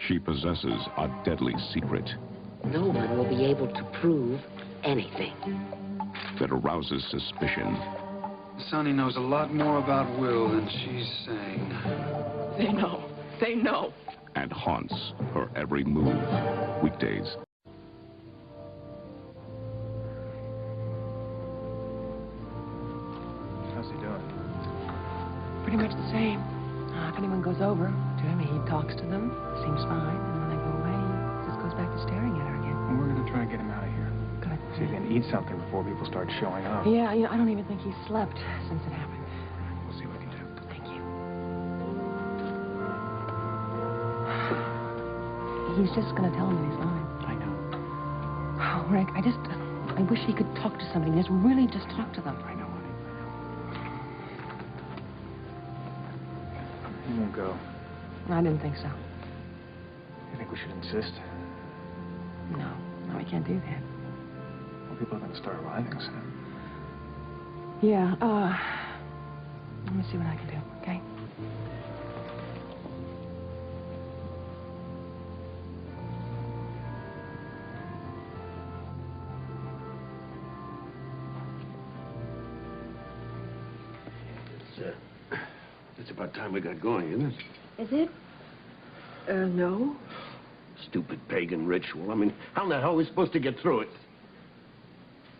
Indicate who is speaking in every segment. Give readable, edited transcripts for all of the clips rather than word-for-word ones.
Speaker 1: She possesses a deadly secret.
Speaker 2: No one will be able to prove anything.
Speaker 1: That arouses suspicion.
Speaker 3: Sonny knows a lot more about Will than she's saying.
Speaker 4: They know. They know.
Speaker 1: And haunts her every move. Weekdays.
Speaker 3: How's he doing?
Speaker 4: Pretty much the same. If anyone goes over to him, he talks to them, seems fine, and when they go away, he just goes back to staring at her again.
Speaker 3: Well, we're going to try to get him out of here.
Speaker 4: Good.
Speaker 3: See if he can eat something before people start showing up.
Speaker 4: Yeah, I don't even think he's slept since it happened.
Speaker 3: We'll see what we can do.
Speaker 4: Thank you. He's just going to tell him that he's fine.
Speaker 3: I know.
Speaker 4: Oh, Rick, I wish he could talk to somebody. Just really just talk to them.
Speaker 3: I know, honey. He won't go.
Speaker 4: I didn't think so.
Speaker 3: You think we should insist?
Speaker 4: No, we can't do that.
Speaker 3: Well, people are going to start arriving soon.
Speaker 4: Yeah, let me see what I can do, okay?
Speaker 5: It's about time we got going, isn't it?
Speaker 6: Is it? No.
Speaker 5: Stupid pagan ritual. I mean, how in the hell are we supposed to get through it?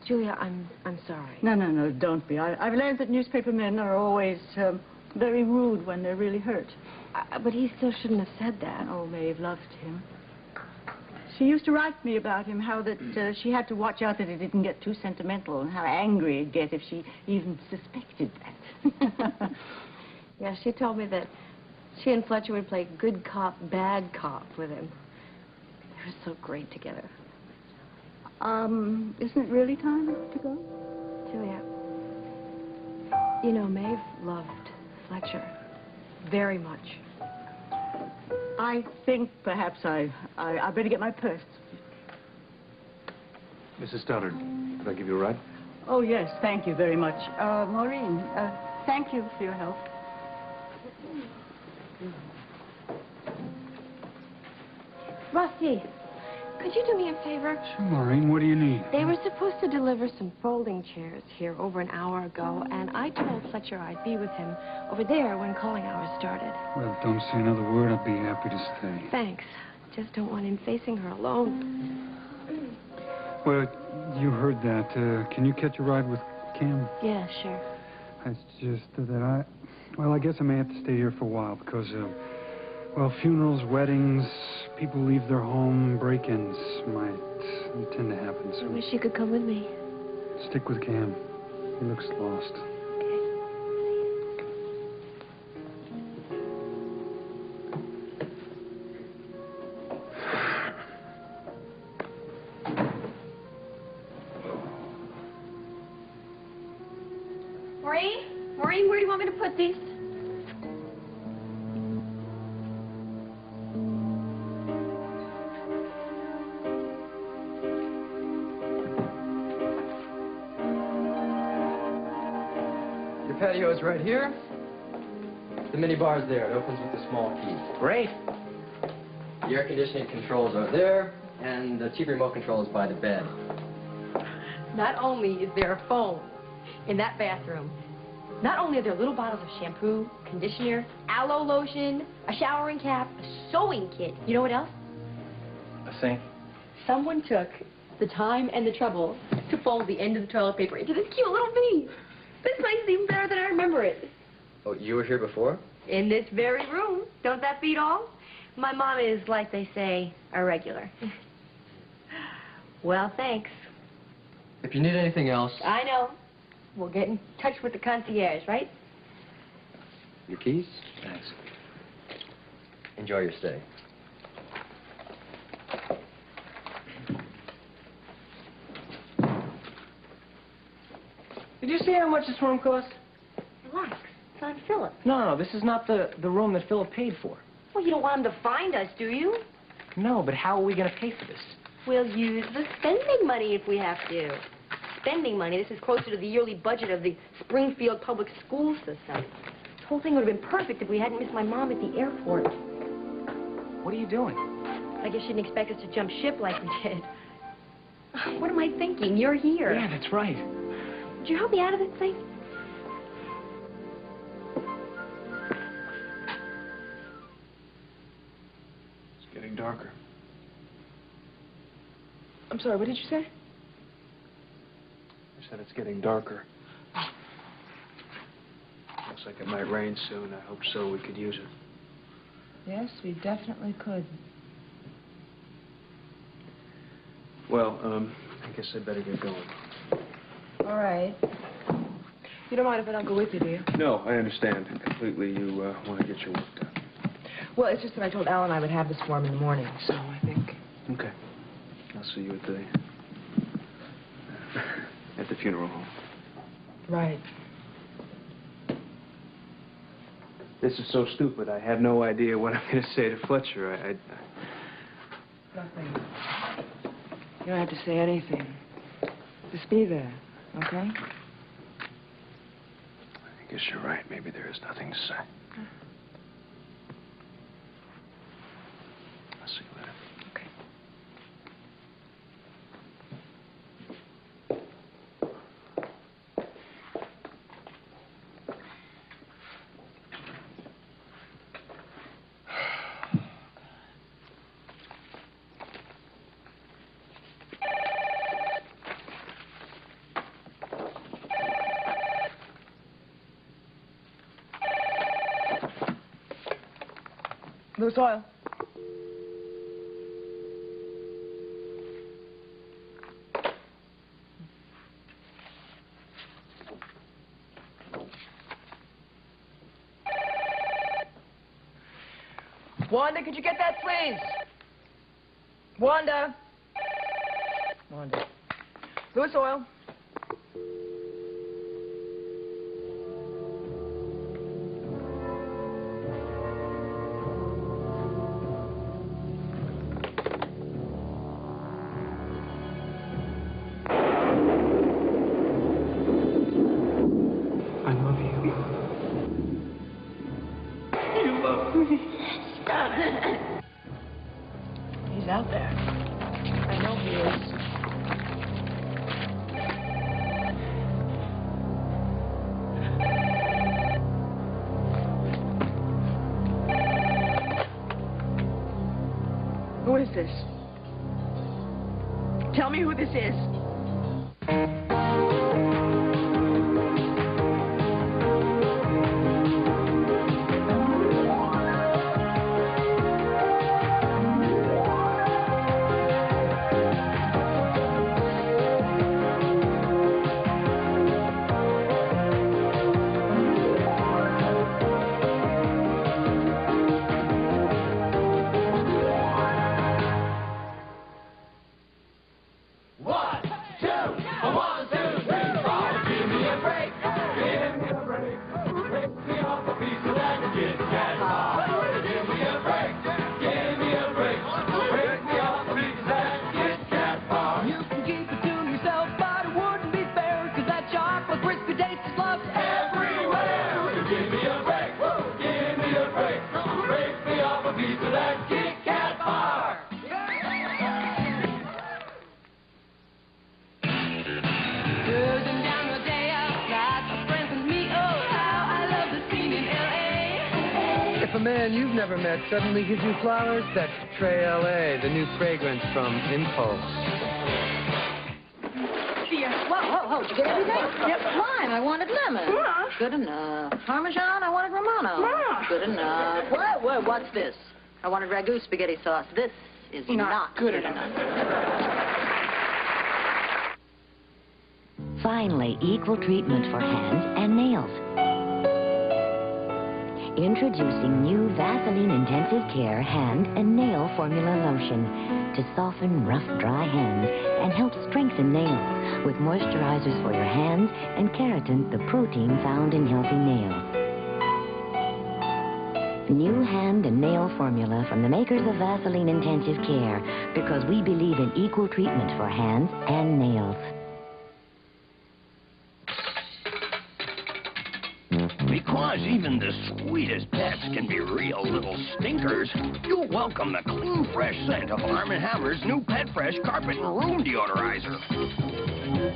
Speaker 6: Julia, I'm sorry.
Speaker 7: No, don't be. I've learned that newspaper men are always very rude when they're really hurt.
Speaker 6: But he still shouldn't have said that.
Speaker 7: Oh, Maeve loved him. She used to write me about him, how that she had to watch out that he didn't get too sentimental, and how angry he'd get if she even suspected that.
Speaker 6: Yeah, she told me that she and Fletcher would play good cop, bad cop with him. They were so great together.
Speaker 7: Isn't it really time to go?
Speaker 6: Julia, you know, Maeve loved Fletcher very much.
Speaker 7: I think perhaps I better get my purse.
Speaker 3: Mrs. Stoddard, could I give you a ride?
Speaker 7: Oh, yes, thank you very much. Maureen, thank you for your help.
Speaker 6: Rusty, could you do me a favor?
Speaker 3: Sure, Maureen. What do you need?
Speaker 6: They were supposed to deliver some folding chairs here over an hour ago, and I told Fletcher I'd be with him over there when calling hours started.
Speaker 3: Well, don't say another word. I'd be happy to stay.
Speaker 6: Thanks. Just don't want him facing her alone.
Speaker 3: Well, you heard that. Can you catch a ride with Cam?
Speaker 6: Yeah, sure.
Speaker 3: It's just that well, I guess I may have to stay here for a while because, well, funerals, weddings, people leave their home, break-ins might tend to happen. So
Speaker 6: I wish you could come with me.
Speaker 3: stick with Cam. He looks lost.
Speaker 6: Maureen, where do you want me to put these?
Speaker 8: Your patio is right here. The mini bar's there. It opens with a small key.
Speaker 5: Great.
Speaker 8: The air conditioning controls are there, and the TV remote control is by the bed.
Speaker 6: Not only is there a phone in that bathroom, not only are there little bottles of shampoo, conditioner, aloe lotion, a showering cap, a sewing kit. You know what else?
Speaker 8: A sink?
Speaker 6: Someone took the time and the trouble to fold the end of the toilet paper into this cute little V. This place is even better than I remember it.
Speaker 8: Oh, you were here before?
Speaker 6: In this very room. Don't that beat all? My mom is, like they say, a regular. Well, thanks.
Speaker 8: If you need anything else...
Speaker 6: I know. We'll get in touch with the concierge, right?
Speaker 8: Your keys? Thanks. Enjoy your stay.
Speaker 9: Did you see how much this room cost?
Speaker 6: Relax. It's on Philip.
Speaker 9: No, this is not the room that Philip paid for.
Speaker 6: Well, you don't want him to find us, do you?
Speaker 9: No, but how are we going to pay for this?
Speaker 6: We'll use the spending money if we have to. Spending money. This is closer to the yearly budget of the Springfield Public School System. This whole thing would have been perfect if we hadn't missed my mom at the airport.
Speaker 9: What are you doing?
Speaker 6: I guess you didn't expect us to jump ship like we did. What am I thinking? You're here.
Speaker 9: Yeah, that's right.
Speaker 6: Would you help me out of this thing?
Speaker 3: It's getting darker.
Speaker 4: I'm sorry, what did you say?
Speaker 3: I said it's getting darker. Looks like it might rain soon. I hope so. We could use it.
Speaker 4: Yes, we definitely could.
Speaker 3: Well, I guess I better get going.
Speaker 4: All right. You don't mind if I don't go with you, do you?
Speaker 3: No, I understand completely. You want to get your work done.
Speaker 4: Well, it's just that I told Alan I would have this for him in the morning, so I think...
Speaker 3: Okay. I'll see you at the funeral home.
Speaker 4: Right.
Speaker 3: This is so stupid. I have no idea what I'm going to say to Fletcher.
Speaker 4: Nothing. You don't have to say anything. Just be there, okay?
Speaker 3: I guess you're right. Maybe there is nothing to say. I'll see you later.
Speaker 4: Okay. Loose oil. Wanda, could you get that, please? Wanda. Wanda. Loose oil.
Speaker 3: I love you.
Speaker 7: You love me. Stop it.
Speaker 4: He's out there. I know he is. Who is this? Tell me who this is.
Speaker 8: If a man you've never met suddenly gives you flowers, that's Trey L.A., the new fragrance from Impulse.
Speaker 7: Whoa, did you get everything? Yep. Lime, I wanted lemon. Good enough. Parmesan, I wanted Romano. Good enough. Whoa, what's this? I wanted ragu spaghetti sauce. This is not good enough.
Speaker 2: Finally, equal treatment for hands and nails. Introducing new Vaseline Intensive Care Hand and Nail Formula Lotion to soften rough, dry hands and help strengthen nails with moisturizers for your hands and keratin, the protein found in healthy nails. New hand and nail formula from the makers of Vaseline Intensive Care, because we believe in equal treatment for hands and nails.
Speaker 5: Because even the sweetest pets can be real little stinkers, you'll welcome the clean, fresh scent of Arm & Hammer's new Pet Fresh Carpet and Room Deodorizer.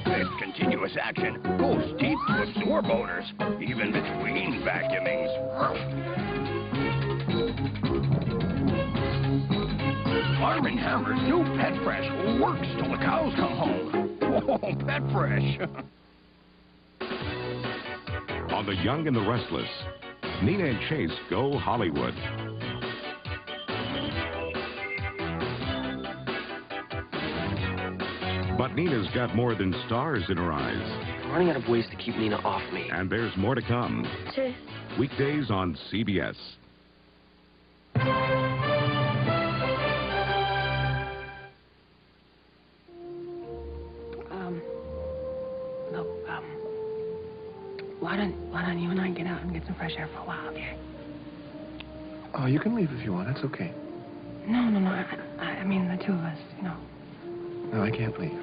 Speaker 5: Its continuous action goes deep to absorb odors, even between vacuumings. Arm & Hammer's new Pet Fresh works till the cows come home. Oh, Pet Fresh.
Speaker 1: On The Young and the Restless, Nina and Chase go Hollywood. But Nina's got more than stars in her eyes.
Speaker 9: I'm running out of ways to keep Nina off me.
Speaker 1: And there's more to come.
Speaker 6: Chase.
Speaker 1: Weekdays on CBS.
Speaker 4: Look, why don't you and I get out and get some fresh air for a while, okay?
Speaker 10: Oh, you can leave if you want. That's okay.
Speaker 4: No. I mean, the two of us, you know.
Speaker 10: No, I can't leave.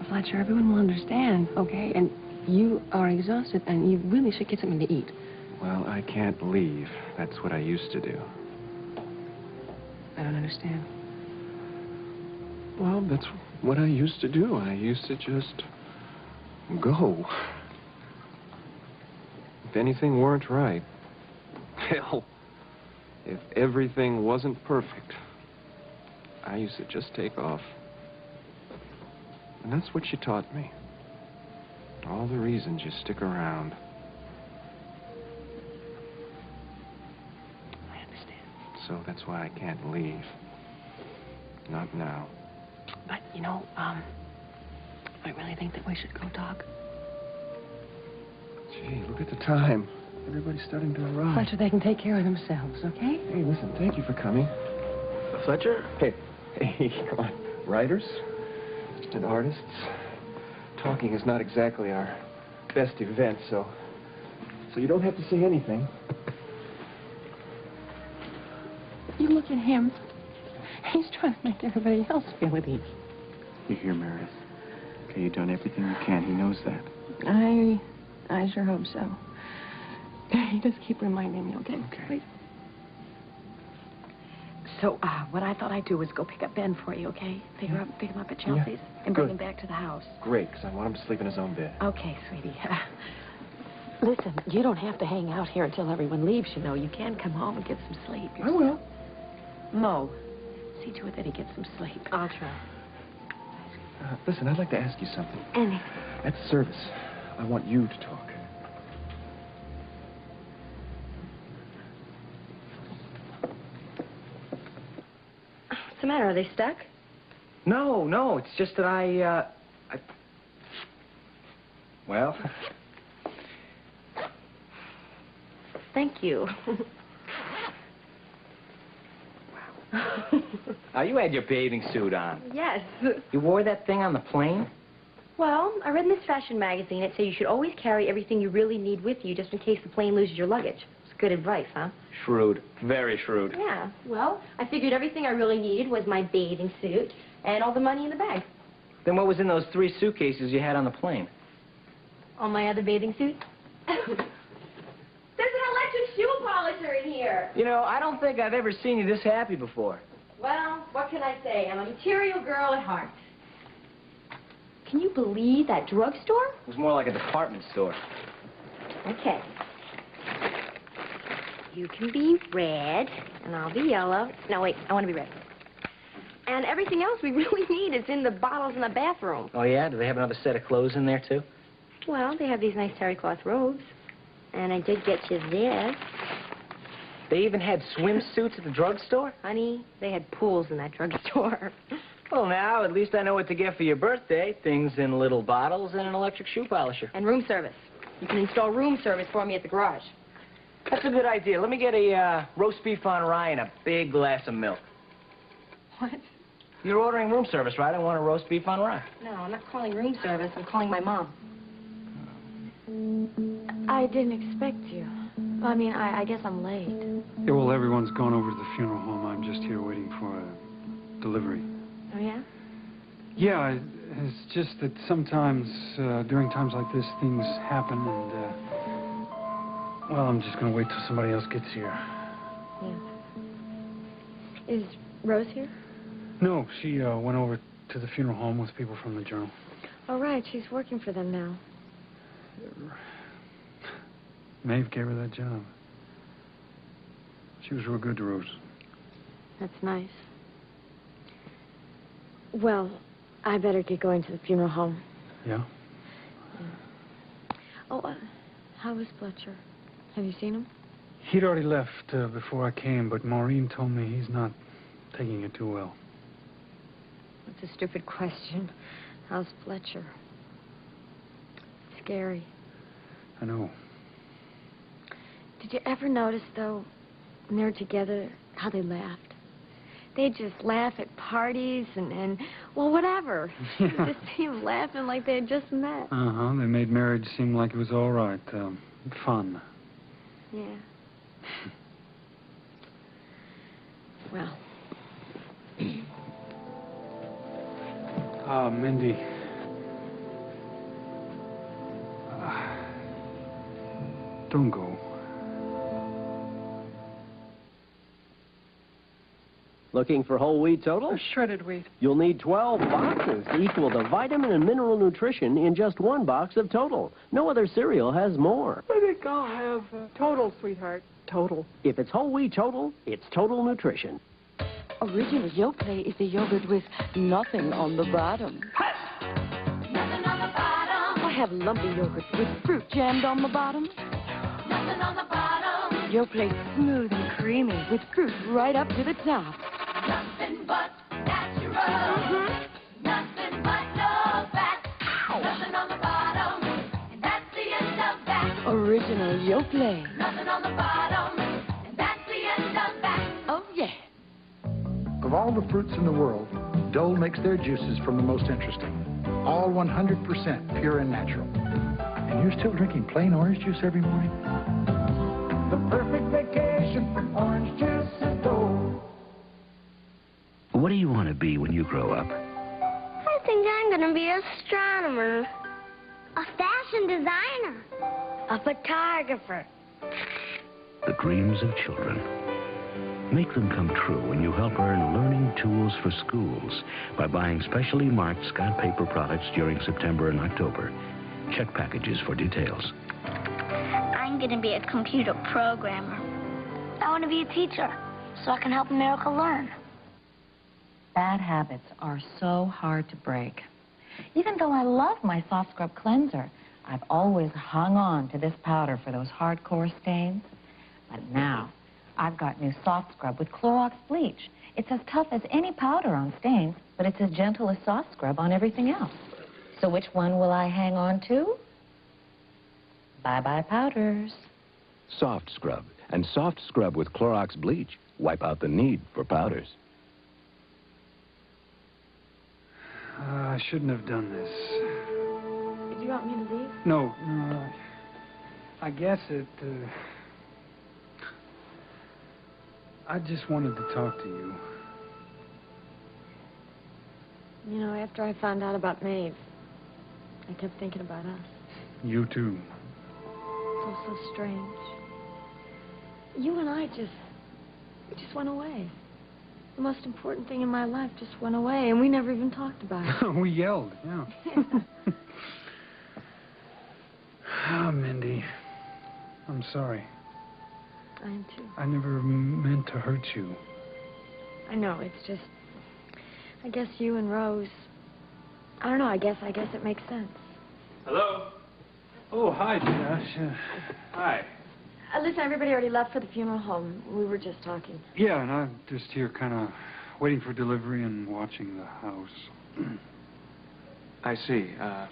Speaker 4: Fletcher, everyone will understand, okay? And you are exhausted, and you really should get something to eat.
Speaker 10: Well, I can't leave. That's what I used to do.
Speaker 4: I don't understand.
Speaker 10: Well, that's what I used to do. I used to just go. If anything weren't right, hell, if everything wasn't perfect, I used to just take off. And that's what she taught me. All the reasons you stick around.
Speaker 4: I understand.
Speaker 10: So that's why I can't leave. Not now.
Speaker 4: But, you know, I really think that we should go talk.
Speaker 10: Gee, look at the time. Everybody's starting to arrive.
Speaker 4: Fletcher, they can take care of themselves, okay?
Speaker 10: Hey, listen, thank you for coming.
Speaker 9: Fletcher?
Speaker 10: Hey, come on. Writers and artists. Talking is not exactly our best event, so you don't have to say anything.
Speaker 4: You look at him. He's trying to make everybody else feel at ease.
Speaker 10: You hear, Meredith? Okay, you've done everything you can. He knows that.
Speaker 4: I sure hope so. You just keep reminding me, okay?
Speaker 10: Okay.
Speaker 4: Wait. So, what I thought I'd do was go pick up Ben for you, okay? Pick him up at Chelsea's and bring him back to the house.
Speaker 10: Great, because I want him to sleep in his own bed.
Speaker 4: Okay, sweetie. Listen, you don't have to hang out here until everyone leaves, you know. You can come home and get some sleep.
Speaker 10: I will.
Speaker 4: Mo, see to it that he gets some sleep. I'll try.
Speaker 10: Listen, I'd like to ask you something.
Speaker 4: Anything.
Speaker 10: At the service, I want you to talk.
Speaker 6: What's the matter? Are they stuck?
Speaker 9: No, it's just that well...
Speaker 6: Thank you.
Speaker 9: You had your bathing suit on.
Speaker 6: Yes.
Speaker 9: You wore that thing on the plane?
Speaker 6: Well, I read in this fashion magazine it said you should always carry everything you really need with you just in case the plane loses your luggage. It's good advice, huh?
Speaker 9: Shrewd. Very shrewd.
Speaker 6: Yeah. Well, I figured everything I really needed was my bathing suit and all the money in the bag.
Speaker 9: Then what was in those 3 suitcases you had on the plane?
Speaker 6: All my other bathing suits? There's an electric shoe polisher in here.
Speaker 9: You know, I don't think I've ever seen you this happy before.
Speaker 6: Well, what can I say? I'm a material girl at heart. Can you believe that drugstore?
Speaker 9: It was more like a department store.
Speaker 6: Okay. You can be red, and I'll be yellow. No, wait, I want to be red. And everything else we really need is in the bottles in the bathroom.
Speaker 9: Oh, yeah? Do they have another set of clothes in there, too?
Speaker 6: Well, they have these nice terry cloth robes. And I did get you this.
Speaker 9: They even had swimsuits at the drugstore?
Speaker 6: Honey, they had pools in that drugstore.
Speaker 9: Well, now, at least I know what to get for your birthday. Things in little bottles and an electric shoe polisher.
Speaker 6: And room service. You can install room service for me at the garage.
Speaker 9: That's a good idea. Let me get a roast beef on rye and a big glass of milk.
Speaker 6: What?
Speaker 9: You're ordering room service, right? I want a roast beef on rye.
Speaker 6: No, I'm not calling room service. I'm calling my mom.
Speaker 11: I didn't expect you. I mean, I guess I'm late.
Speaker 3: Yeah, well, everyone's gone over to the funeral home. I'm just here waiting for a delivery.
Speaker 6: Oh, yeah?
Speaker 3: Yeah, it's just that sometimes, during times like this, things happen, and, Well, I'm just gonna wait till somebody else gets here.
Speaker 11: Yeah. Is Rose here?
Speaker 3: No, she went over to the funeral home with people from the Journal.
Speaker 11: Oh, right. She's working for them now.
Speaker 3: Maeve gave her that job. She was real good to Rose.
Speaker 11: That's nice. Well, I better get going to the funeral home.
Speaker 3: Yeah?
Speaker 11: Oh, how is Fletcher? Have you seen him?
Speaker 3: He'd already left before I came, but Maureen told me he's not taking it too well.
Speaker 11: That's a stupid question. How's Fletcher? Scary.
Speaker 3: I know.
Speaker 11: Did you ever notice, though, when they were together, how they laughed? They'd just laugh at parties and well, whatever.
Speaker 3: Yeah.
Speaker 11: You'd just see them laughing like they had just met.
Speaker 3: Uh-huh. They made marriage seem like it was all right. Fun.
Speaker 11: Yeah. Well.
Speaker 3: Mindy. Don't go.
Speaker 12: Looking for whole wheat total?
Speaker 8: Shredded wheat.
Speaker 12: You'll need 12 boxes to equal the vitamin and mineral nutrition in just one box of Total. No other cereal has more.
Speaker 8: I think I'll have Total, sweetheart. Total.
Speaker 12: If it's whole wheat Total, it's Total Nutrition.
Speaker 13: Original Yoplait is the yogurt with nothing on the bottom.
Speaker 14: Nothing on the bottom.
Speaker 13: I have lumpy yogurt with fruit jammed on the bottom.
Speaker 14: Nothing on the bottom.
Speaker 13: Yoplait's smooth and creamy with fruit right up to the top.
Speaker 14: Nothing but natural. Nothing but no fat. Nothing on the bottom. And that's the end of that.
Speaker 13: Original Yoplait.
Speaker 14: Nothing on the bottom. And that's the end of that.
Speaker 13: Oh, yeah.
Speaker 15: Of all the fruits in the world, Dole makes their juices from the most interesting. All 100% pure and natural. And you're still drinking plain orange juice every morning?
Speaker 16: The perfect vacation from orange juice is Dole.
Speaker 17: What do you want to be when you grow up?
Speaker 18: I think I'm going to be an astronomer, a fashion designer, a photographer.
Speaker 17: The dreams of children. Make them come true when you help earn learning tools for schools by buying specially marked Scott Paper products during September and October. Check packages for details.
Speaker 18: I'm going to be a computer programmer. I want to be a teacher so I can help America learn.
Speaker 7: Bad habits are so hard to break. Even though I love my soft scrub cleanser, I've always hung on to this powder for those hardcore stains. But now, I've got new soft scrub with Clorox bleach. It's as tough as any powder on stains, but it's as gentle as soft scrub on everything else. So which one will I hang on to? Bye-bye powders.
Speaker 19: Soft Scrub and Soft Scrub with Clorox bleach wipe out the need for powders.
Speaker 3: I shouldn't have done this.
Speaker 11: Did you want me to leave?
Speaker 3: No, I guess it, I just wanted to talk to you.
Speaker 11: You know, after I found out about Maeve, I kept thinking about us.
Speaker 3: You too.
Speaker 11: It's all so strange. You and I just went away. The most important thing in my life just went away, and we never even talked about it.
Speaker 3: We yelled, yeah. Oh, Mindy. I'm sorry.
Speaker 11: I am too.
Speaker 3: I never meant to hurt you.
Speaker 11: I know, it's just... I guess you and Rose... I don't know, I guess it makes sense.
Speaker 10: Hello?
Speaker 3: Oh, hi, Josh.
Speaker 10: Hi.
Speaker 11: Listen, everybody already left for the funeral home. We were just talking.
Speaker 3: Yeah, and I'm just here kind of waiting for delivery and watching the house.
Speaker 10: I see.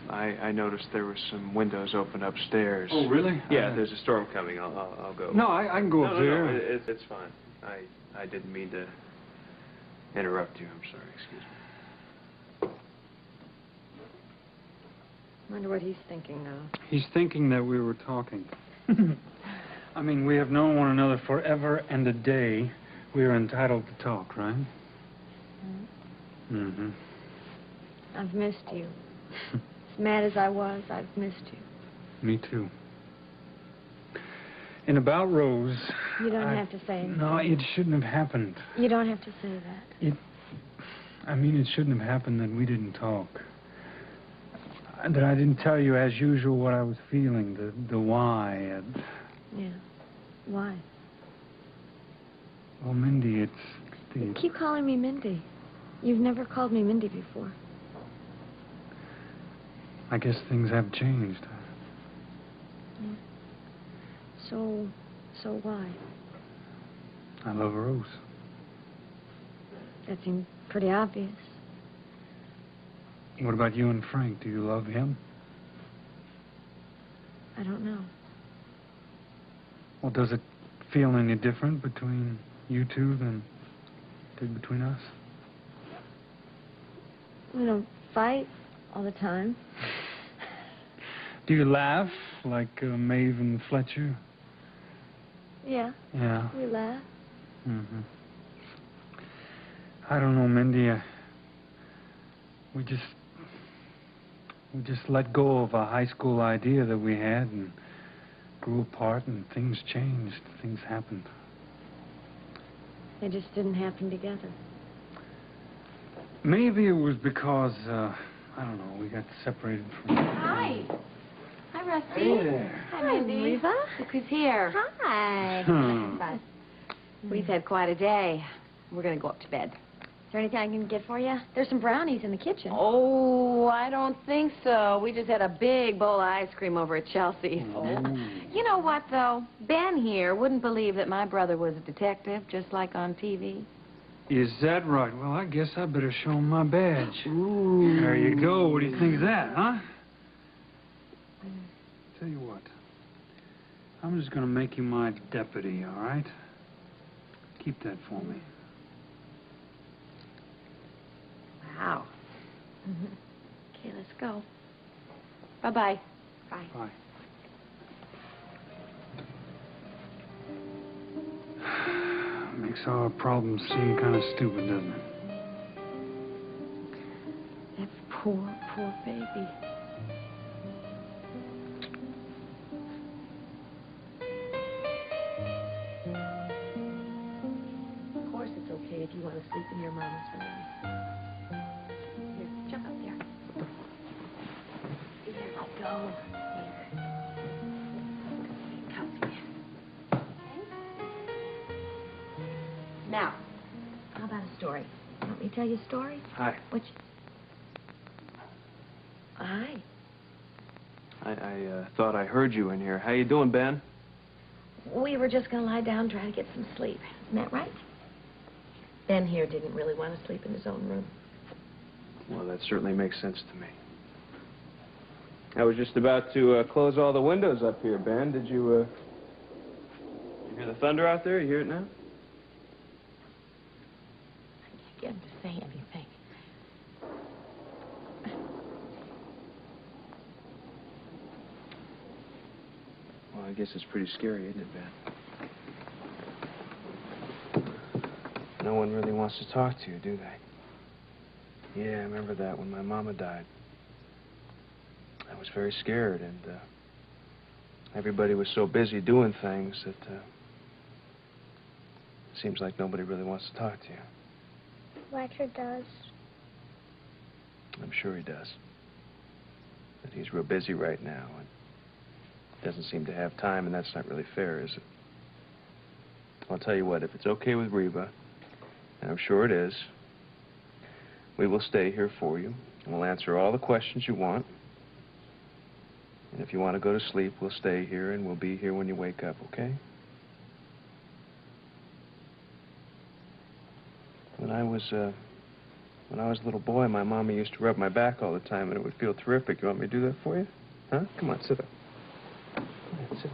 Speaker 10: I noticed there were some windows open upstairs.
Speaker 3: Oh, really?
Speaker 10: Yeah, there's a storm coming. I'll go.
Speaker 3: No, I can go up there.
Speaker 10: No, it's fine. I didn't mean to interrupt you. I'm sorry. Excuse me.
Speaker 11: Wonder what he's thinking now.
Speaker 3: He's thinking that we were talking. I mean, we have known one another forever and a day. We are entitled to talk, right? Mm-hmm.
Speaker 11: I've missed you. As mad as I was, I've missed you.
Speaker 3: Me too. And about Rose...
Speaker 11: You don't have to say anything.
Speaker 3: No, it shouldn't have happened.
Speaker 11: You don't have to say that.
Speaker 3: I mean, it shouldn't have happened that we didn't talk. That I didn't tell you, as usual, what I was feeling, the why.
Speaker 11: Yeah. Why?
Speaker 3: Well, Mindy, it's
Speaker 11: You keep calling me Mindy. You've never called me Mindy before.
Speaker 3: I guess things have changed.
Speaker 11: Yeah. So why?
Speaker 3: I love Rose.
Speaker 11: That seemed pretty obvious.
Speaker 3: What about you and Frank? Do you love him?
Speaker 11: I don't know.
Speaker 3: Well, does it feel any different between you two than it did between us?
Speaker 11: We don't fight all the time.
Speaker 3: Do you laugh like Maeve and Fletcher?
Speaker 11: Yeah.
Speaker 3: Yeah.
Speaker 11: We laugh.
Speaker 3: Mm-hmm. I don't know, Mindy. We just let go of a high school idea that we had and grew apart, and things changed. Things happened.
Speaker 11: They just didn't happen together.
Speaker 3: Maybe it was because, I don't know, we got separated from...
Speaker 6: Hi. Hi, Rusty.
Speaker 3: Hey there.
Speaker 6: Hi, Mindy.
Speaker 11: Reva.
Speaker 6: Look who's here. Hi. Bye. We've had quite a day. We're going to go up to bed.
Speaker 11: Is there anything I can get for you? There's some brownies in the kitchen.
Speaker 6: Oh, I don't think so. We just had a big bowl of ice cream over at Chelsea's.
Speaker 3: Oh.
Speaker 6: You know what, though? Ben here wouldn't believe that my brother was a detective, just like on TV.
Speaker 3: Is that right? Well, I guess I better show him my badge.
Speaker 6: Ooh.
Speaker 3: There you go. What do you think of that, huh? Tell you what. I'm just going to make you my deputy, all right? Keep that for me.
Speaker 6: Wow. Okay, let's go. Bye-bye. Bye.
Speaker 3: Bye. Makes our problems seem kind of stupid, doesn't it?
Speaker 11: That poor, poor baby.
Speaker 6: Of course it's okay if you want to sleep in your mama's room. Here, jump up there. There you go. Here. Come here. Now, how about a story?
Speaker 11: Want me to tell you a story?
Speaker 10: Hi.
Speaker 11: Which? Hi.
Speaker 10: I thought I heard you in here. How you doing, Ben?
Speaker 6: We were just going to lie down and try to get some sleep. Isn't that right? Ben here didn't really want to sleep in his own room.
Speaker 10: Well, that certainly makes sense to me. I was just about to close all the windows up here, Ben. Did you hear the thunder out there? You hear it now?
Speaker 6: I can't get him to say anything.
Speaker 10: Well, I guess it's pretty scary, isn't it, Ben? No one really wants to talk to you, do they? Yeah, I remember that when my mama died. I was very scared, and everybody was so busy doing things that it seems like nobody really wants to talk to you.
Speaker 18: Fletcher does.
Speaker 10: I'm sure he does. But he's real busy right now and doesn't seem to have time, and that's not really fair, is it? I'll tell you what, if it's okay with Reba, and I'm sure it is, we will stay here for you, and we'll answer all the questions you want. And if you want to go to sleep, we'll stay here, and we'll be here when you wake up, okay? When I was a little boy, my mama used to rub my back all the time, and it would feel terrific. You want me to do that for you? Huh? Come on, sit up. Come on, sit up.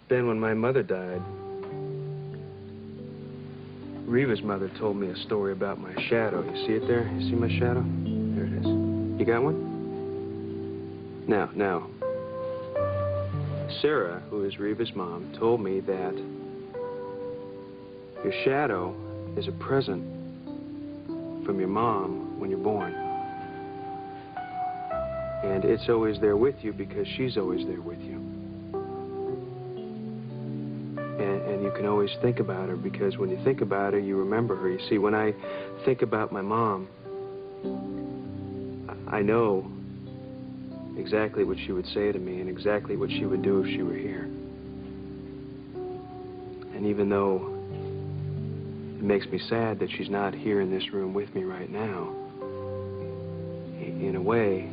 Speaker 10: Ben, when my mother died, Reva's mother told me a story about my shadow. You see it there? You see my shadow? There it is. You got one? Now. Sarah, who is Reva's mom, told me that your shadow is a present from your mom when you're born. And it's always there with you because she's always there with you. And you can always think about her because when you think about her, you remember her. You see, when I think about my mom, I know exactly what she would say to me and exactly what she would do if she were here. And even though it makes me sad that she's not here in this room with me right now, in a way,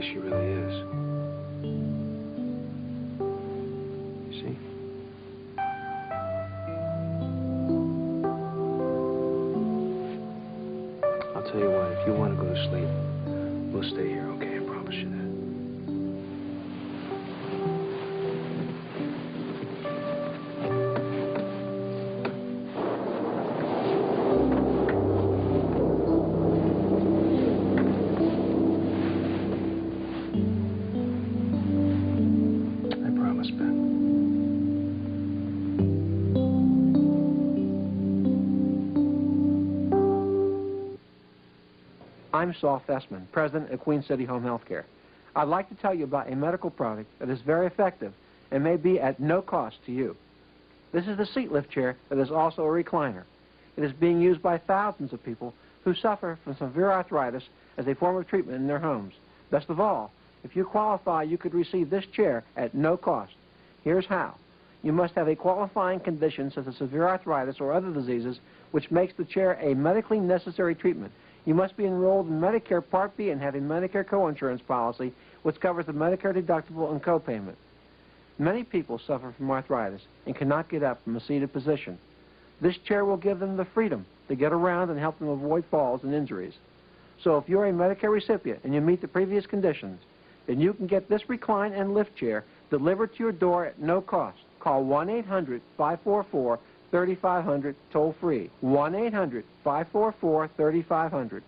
Speaker 10: she really is. You see? I'll tell you what, if you want to go to sleep, we'll stay here, okay? I promise you that.
Speaker 20: I'm Saul Fessman, President of Queen City Home Healthcare. I'd like to tell you about a medical product that is very effective and may be at no cost to you. This is the seat lift chair that is also a recliner. It is being used by thousands of people who suffer from severe arthritis as a form of treatment in their homes. Best of all, if you qualify, you could receive this chair at no cost. Here's how. You must have a qualifying condition such as severe arthritis or other diseases which makes the chair a medically necessary treatment. You must be enrolled in Medicare Part B and have a Medicare co-insurance policy which covers the Medicare deductible and co-payment. Many people suffer from arthritis and cannot get up from a seated position. This chair will give them the freedom to get around and help them avoid falls and injuries. So if you're a Medicare recipient and you meet the previous conditions, then you can get this recline and lift chair delivered to your door at no cost. Call 1-800-544-3500 toll-free. 1-800-544-3500.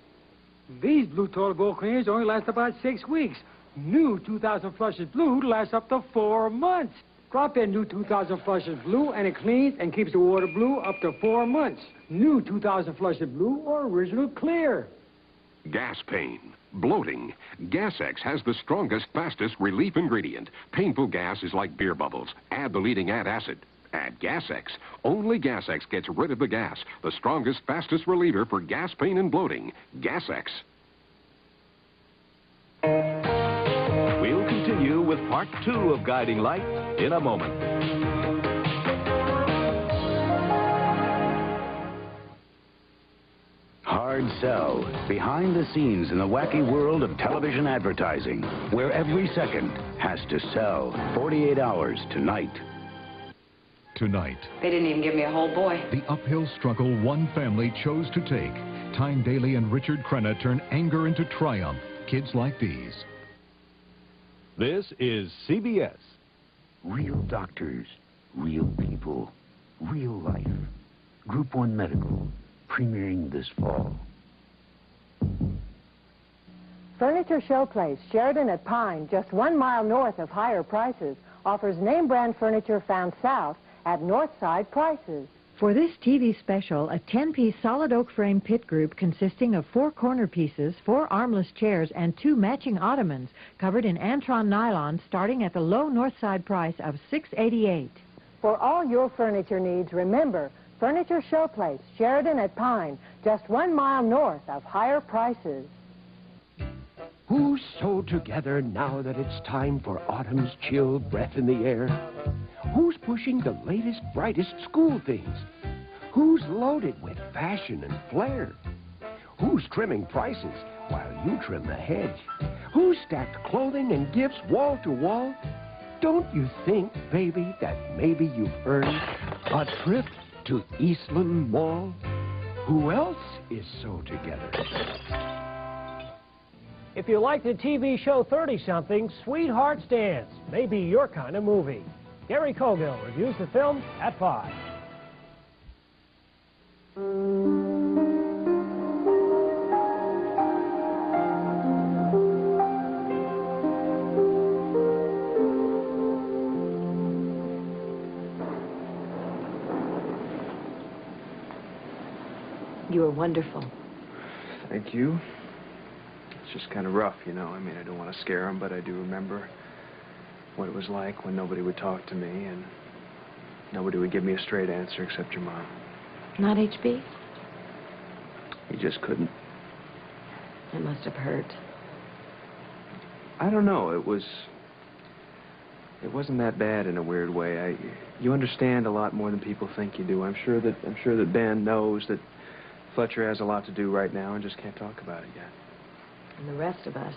Speaker 3: These Blue Total Gold cleaners only last about 6 weeks. New 2000 Flushes Blue lasts up to 4 months. Drop in new 2000 Flushes Blue and it cleans and keeps the water blue up to 4 months. New 2000 Flushes Blue or Original Clear.
Speaker 1: Gas pain, bloating. Gas-X has the strongest, fastest relief ingredient. Painful gas is like beer bubbles. Add the leading antacid. Add Gas-X. Only Gas-X gets rid of the gas. The strongest, fastest reliever for gas pain and bloating. Gas-X.
Speaker 17: We'll continue with part 2 of Guiding Light in a moment. Hard Sell, behind the scenes in the wacky world of television advertising, where every second has to sell. 48 hours tonight.
Speaker 21: Tonight,
Speaker 7: They didn't even give me a whole boy.
Speaker 21: the uphill struggle one family chose to take. Tyne Daly and Richard Crenna turn anger into triumph. Kids like these.
Speaker 22: This is CBS.
Speaker 17: Real doctors, real people, real life. Group 1 Medical, premiering this fall.
Speaker 23: Furniture Showplace, Sheridan at Pine, just 1 mile north of higher prices, offers name brand furniture found south at Northside prices.
Speaker 24: For this TV special, a 10-piece solid oak frame pit group consisting of 4 corner pieces, 4 armless chairs, and 2 matching ottomans covered in Antron nylon starting at the low Northside price of $688.
Speaker 23: For all your furniture needs, remember, Furniture Showplace, Sheridan at Pine, just 1 mile north of higher prices.
Speaker 25: Who's so together now that it's time for autumn's chill breath in the air? Who's pushing the latest, brightest school things? Who's loaded with fashion and flair? Who's trimming prices while you trim the hedge? Who's stacked clothing and gifts wall to wall? Don't you think, baby, that maybe you've earned a trip to Eastland Mall? Who else is so together?
Speaker 26: If you like the TV show 30-something, Sweetheart's Dance may be your kind of movie. Gary Cogill reviews the film at 5.
Speaker 4: You are wonderful.
Speaker 10: Thank you. It's just kind of rough, you know. I mean, I don't want to scare him, but I do remember what it was like when nobody would talk to me and nobody would give me a straight answer except your mom.
Speaker 4: Not HB?
Speaker 10: He just couldn't.
Speaker 4: It must have hurt.
Speaker 10: I don't know. It wasn't that bad in a weird way. You understand a lot more than people think you do. I'm sure that Ben knows that Fletcher has a lot to do right now and just can't talk about it yet.
Speaker 4: And the rest of us,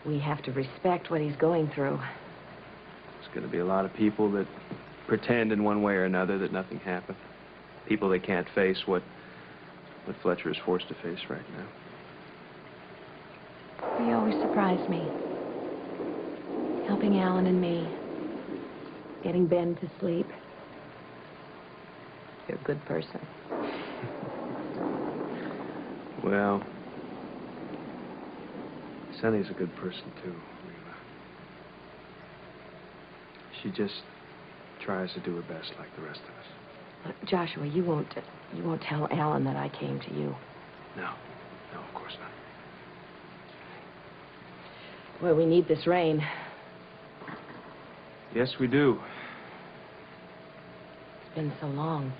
Speaker 4: we have to respect what he's going through.
Speaker 10: There's going to be a lot of people that pretend in one way or another that nothing happened. People that can't face what Fletcher is forced to face right now.
Speaker 4: You always surprise me. Helping Alan and me. Getting Ben to sleep. You're a good person.
Speaker 10: Well, Sunny's a good person, too. She just tries to do her best like the rest of us.
Speaker 4: Joshua, you won't tell Alan that I came to you.
Speaker 10: No, of course not.
Speaker 4: Well, we need this rain.
Speaker 10: Yes, we do.
Speaker 4: It's been so long.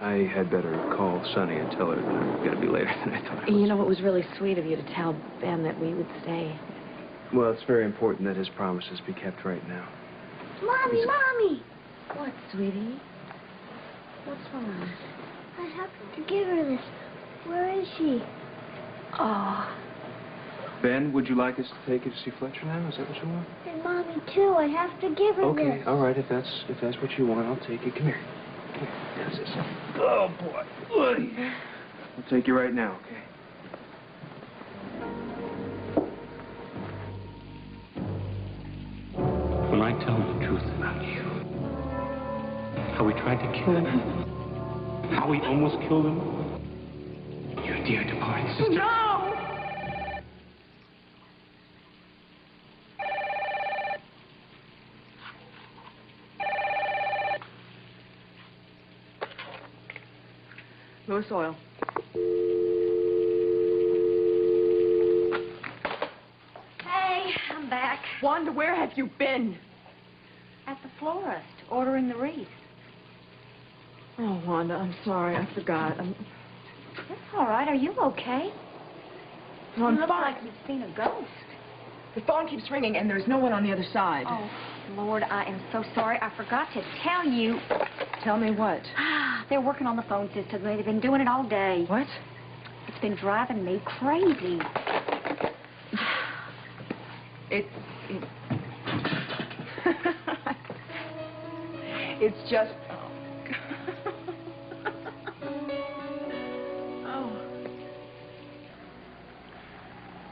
Speaker 10: I had better call Sunny and tell her that I'm going to be later than I thought I was.
Speaker 4: You know, it was really sweet of you to tell Ben that we would stay.
Speaker 10: Well, it's very important that his promises be kept right now.
Speaker 18: Mommy!
Speaker 4: What, sweetie? What's wrong?
Speaker 18: I have to give her this. Where is she?
Speaker 4: Oh.
Speaker 10: Ben, would you like us to take you to see Fletcher now? Is that what you want?
Speaker 18: And Mommy, too. I have to give her
Speaker 10: Okay,
Speaker 18: this.
Speaker 10: all right. If that's what you want, I'll take you. Come here. That's this. Oh, boy. I'll take you right now, okay?
Speaker 17: When I tell the truth about you, how we tried to kill him, how we almost killed him, you dear departed sister.
Speaker 4: No! Lewis Oil.
Speaker 6: Hey, I'm back.
Speaker 4: Wanda, where have you been?
Speaker 6: At the florist, ordering the wreath.
Speaker 4: Oh, Wanda, I'm sorry. I forgot.
Speaker 6: That's all right. Are you okay?
Speaker 4: No, I'm
Speaker 6: you look
Speaker 4: fine.
Speaker 6: like you've seen a ghost.
Speaker 4: The phone keeps ringing, and there's no one on the other side.
Speaker 6: Oh, Lord, I am so sorry. I forgot to tell you.
Speaker 4: Tell me what?
Speaker 6: They're working on the phone system. They've been doing it all day.
Speaker 4: What?
Speaker 6: It's been driving me crazy.
Speaker 4: It's just...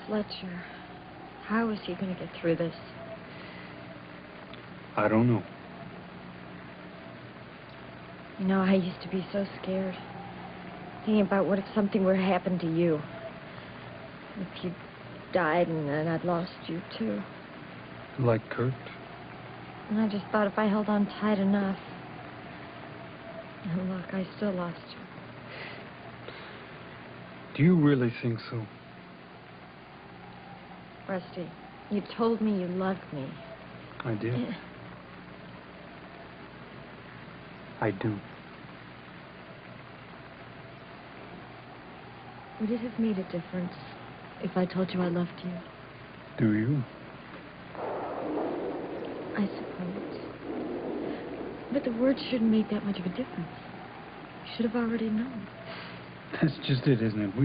Speaker 11: Fletcher, how is he going to get through this?
Speaker 3: I don't know.
Speaker 11: You know, I used to be so scared. Thinking about what if something were to happen to you. If you died and then I'd lost you, too.
Speaker 3: Like Kurt?
Speaker 11: And I just thought if I held on tight enough... And look, I still lost you.
Speaker 3: Do you really think so?
Speaker 11: Rusty, you told me you loved me.
Speaker 3: I did. I do.
Speaker 11: Would it have made a difference if I told you I loved you?
Speaker 3: Do you?
Speaker 11: I suppose. But the words shouldn't make that much of a difference. You should have already known.
Speaker 3: That's just it, isn't it?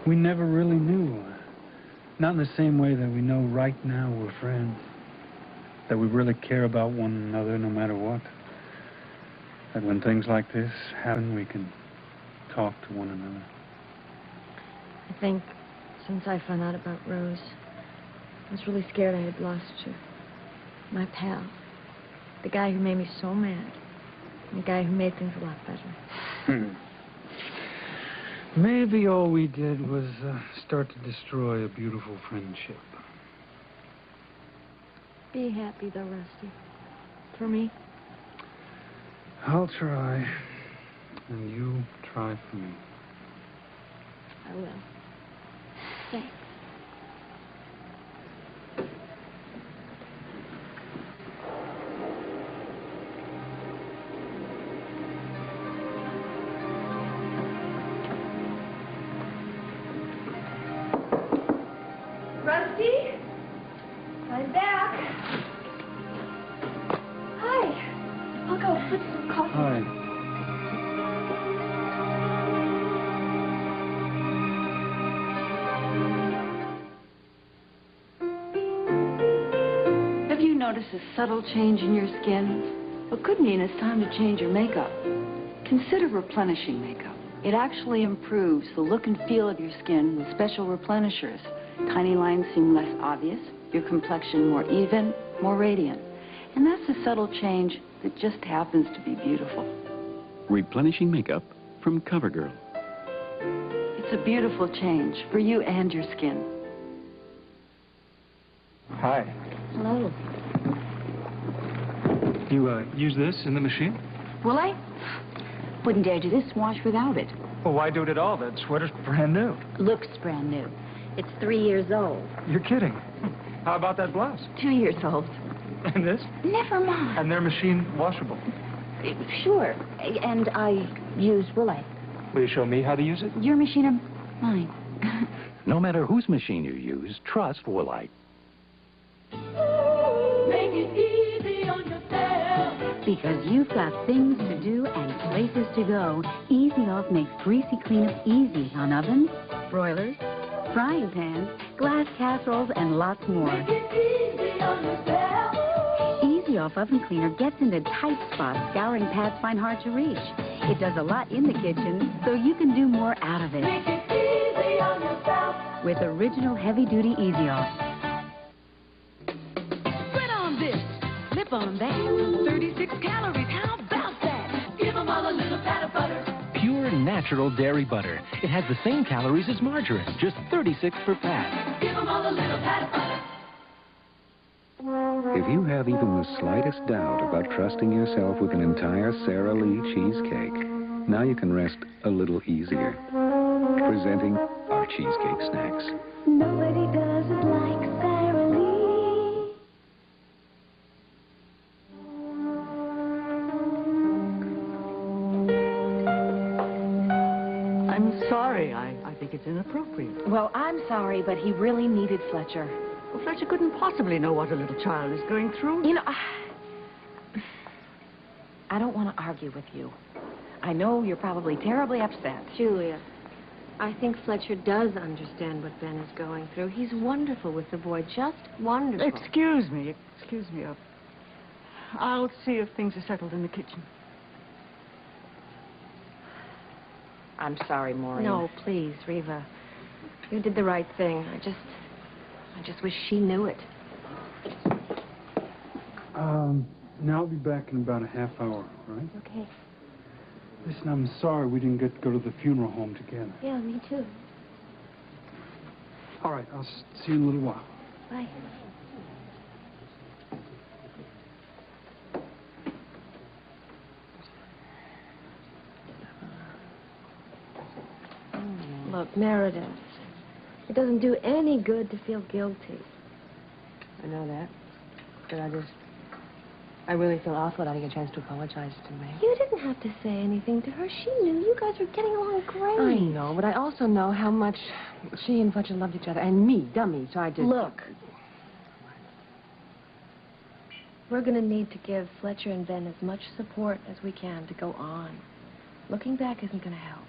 Speaker 3: We never really knew. Not in the same way that we know right now we're friends. that we really care about one another no matter what. That when things like this happen, we can talk to one another.
Speaker 11: I think since I found out about Rose, I was really scared I had lost you. My pal. The guy who made me so mad. And the guy who made things a lot better.
Speaker 3: Maybe all we did was start to destroy a beautiful friendship.
Speaker 11: Be happy though, Rusty. For me.
Speaker 3: I'll try. And you try for me.
Speaker 11: I will. Thanks.
Speaker 6: Rusty? I'm back. Hi. I'll go put some coffee.
Speaker 3: Hi.
Speaker 2: Have you noticed a subtle change in your skin? It could mean it's time to change your makeup. Consider replenishing makeup. It actually improves the look and feel of your skin with special replenishers. Tiny lines seem less obvious, your complexion more even, more radiant. And that's a subtle change that just happens to be beautiful.
Speaker 5: Replenishing makeup from CoverGirl.
Speaker 2: It's a beautiful change for you and your skin.
Speaker 3: Hi.
Speaker 2: Hello.
Speaker 3: You use this in the machine?
Speaker 2: Will I? Wouldn't dare do this wash without it.
Speaker 3: Well, why do it at all? That sweater's brand new.
Speaker 2: Looks brand new.
Speaker 11: It's 3 years old.
Speaker 3: You're kidding. How about that blouse?
Speaker 2: 2 years old.
Speaker 3: And this?
Speaker 2: Never mind.
Speaker 3: And they're machine washable.
Speaker 2: Sure. And I use Will.
Speaker 3: Will you show me how to use it?
Speaker 2: Your machine or mine?
Speaker 19: No matter whose machine you use, trust Woolite.
Speaker 16: Make it easy on yourself.
Speaker 2: Because you've got things to do and places to go, Easy Off makes greasy cleanup easy on ovens, broilers, frying pans, glass casseroles, and lots more.
Speaker 16: Make it easy on yourself.
Speaker 2: Easy Off Oven Cleaner gets into tight spots scouring pads find hard to reach. It does a lot in the kitchen, so you can do more out of it.
Speaker 16: Make it easy on yourself.
Speaker 2: With original heavy-duty Easy Off.
Speaker 13: Spread on this, slip on that. 36 calories, how about that?
Speaker 16: Give them all a little pat of butter.
Speaker 8: Pure natural dairy butter. It has the same calories as margarine, just 36 per pat.
Speaker 16: Give them all a little pat of butter.
Speaker 19: If you have even the slightest doubt about trusting yourself with an entire Sara Lee cheesecake, now you can rest a little easier. Presenting our cheesecake snacks.
Speaker 16: Nobody does it like Sara Lee.
Speaker 13: I'm sorry. I think it's inappropriate.
Speaker 4: Well, I'm sorry, but he really needed Fletcher.
Speaker 13: Well, Fletcher couldn't possibly know what a little child is going through.
Speaker 4: You know, I don't want to argue with you. I know you're probably terribly upset.
Speaker 11: Julia, I think Fletcher does understand what Ben is going through. He's wonderful with the boy, just wonderful.
Speaker 13: Excuse me. I'll see if things are settled in the kitchen.
Speaker 4: I'm sorry, Maureen.
Speaker 11: No, please, Reva. You did the right thing. I just wish she knew it.
Speaker 3: Now I'll be back in about a half hour, right?
Speaker 11: Okay.
Speaker 3: Listen, I'm sorry we didn't get to go to the funeral home together.
Speaker 11: Yeah, me too.
Speaker 3: All right, I'll see you in a little while.
Speaker 11: Bye. Look, Meredith, it doesn't do any good to feel guilty.
Speaker 4: I know that. But I really feel awful that I didn't get a chance to apologize to me.
Speaker 11: You didn't have to say anything to her. She knew you guys were getting along great.
Speaker 4: I know, but I also know how much she and Fletcher loved each other. And me, dummy, tried to...
Speaker 11: Look. We're going to need to give Fletcher and Ben as much support as we can to go on. Looking back isn't going to help.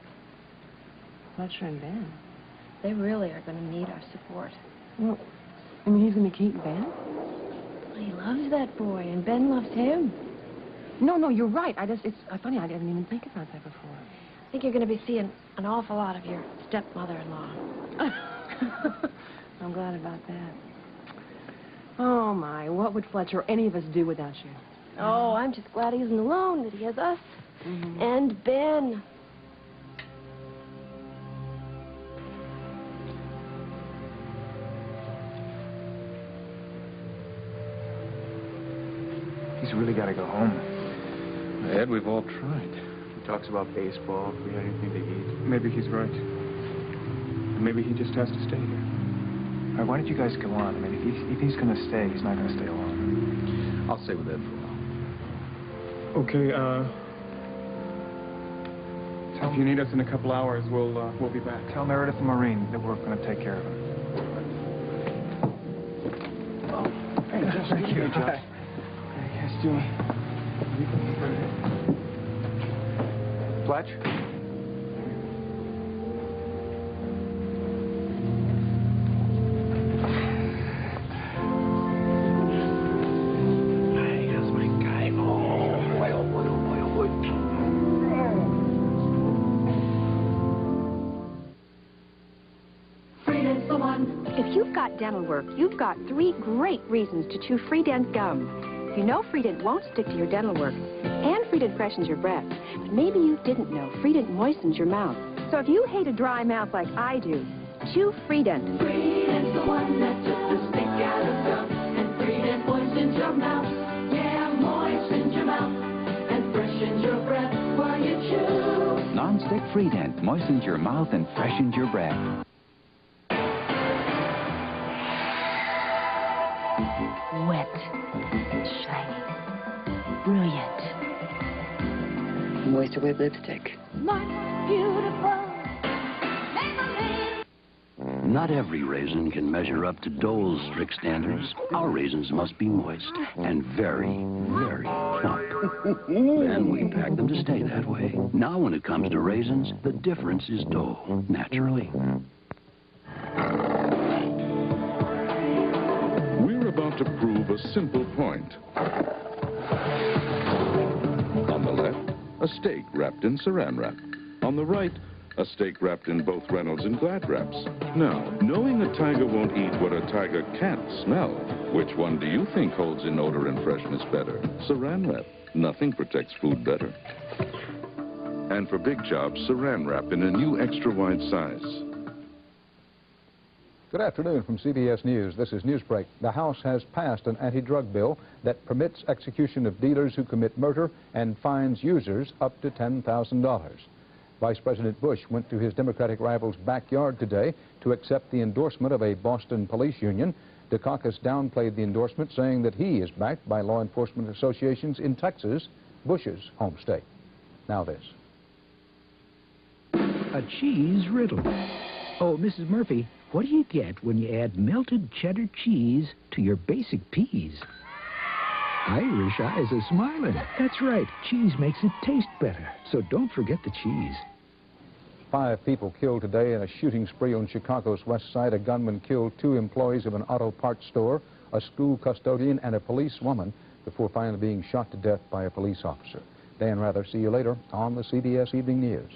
Speaker 4: Fletcher and Ben?
Speaker 11: They really are going to need our support.
Speaker 4: Well, I mean, he's going to keep Ben?
Speaker 11: But he loves that boy, and Ben loves him.
Speaker 4: No, you're right. It's funny, I didn't even think about that before.
Speaker 11: I think you're going to be seeing an awful lot of your stepmother-in-law.
Speaker 4: I'm glad about that. Oh, my, what would Fletcher or any of us do without you?
Speaker 11: Oh, I'm just glad he isn't alone, that he has us and Ben.
Speaker 1: He's really got to go home.
Speaker 9: Ed, we've all tried. He talks about baseball, if we had anything to eat.
Speaker 1: Maybe he's right. And maybe he just has to stay here. All right, why don't you guys go on? I mean, if he's going to stay, he's not going to stay alone.
Speaker 9: I'll stay with Ed for a while.
Speaker 1: Okay, if you need us in a couple hours, we'll be back. Tell Meredith and Maureen that we're going to take care of him. Thank you, Josh. How you guys doing? Fletch?
Speaker 12: If you've got dental work, you've got 3 great reasons to chew Freedent gum. You know Freedent won't stick to your dental work, and Freedent freshens your breath. But maybe you didn't know Freedent moistens your mouth. So if you hate a dry mouth like I do, chew Freedent.
Speaker 13: Freedent's the one that took the stick out of gum, and Freedent moistens your mouth. Yeah, moistens your mouth, and freshens your breath while you chew.
Speaker 14: Non-stick Freedent moistens your mouth and freshens your breath.
Speaker 2: Wet, shiny, brilliant. Moisture with lipstick.
Speaker 13: My beautiful.
Speaker 17: Not every raisin can measure up to Dole's strict standards. Our raisins must be moist and very, very plump. Then we pack them to stay that way. Now when it comes to raisins, the difference is Dole, naturally.
Speaker 15: We're about to prove a simple point. On the left, a steak wrapped in saran wrap. On the right, a steak wrapped in both Reynolds and Glad wraps. Now, knowing a tiger won't eat what a tiger can't smell, which one do you think holds in odor and freshness better? Saran wrap. Nothing protects food better. And for big jobs, saran wrap in a new extra wide size.
Speaker 20: Good afternoon from CBS News. This is Newsbreak. The House has passed an anti-drug bill that permits execution of dealers who commit murder and fines users up to $10,000. Vice President Bush went to his Democratic rival's backyard today to accept the endorsement of a Boston police union. Dukakis downplayed the endorsement, saying that he is backed by law enforcement associations in Texas, Bush's home state. Now this.
Speaker 27: A cheese riddle. Oh, Mrs. Murphy, what do you get when you add melted cheddar cheese to your basic peas? Irish eyes are smiling. That's right. Cheese makes it taste better. So don't forget the cheese.
Speaker 20: 5 people killed today in a shooting spree on Chicago's west side. A gunman killed 2 employees of an auto parts store, a school custodian, and a policewoman before finally being shot to death by a police officer. Dan Rather, see you later on the CBS Evening News.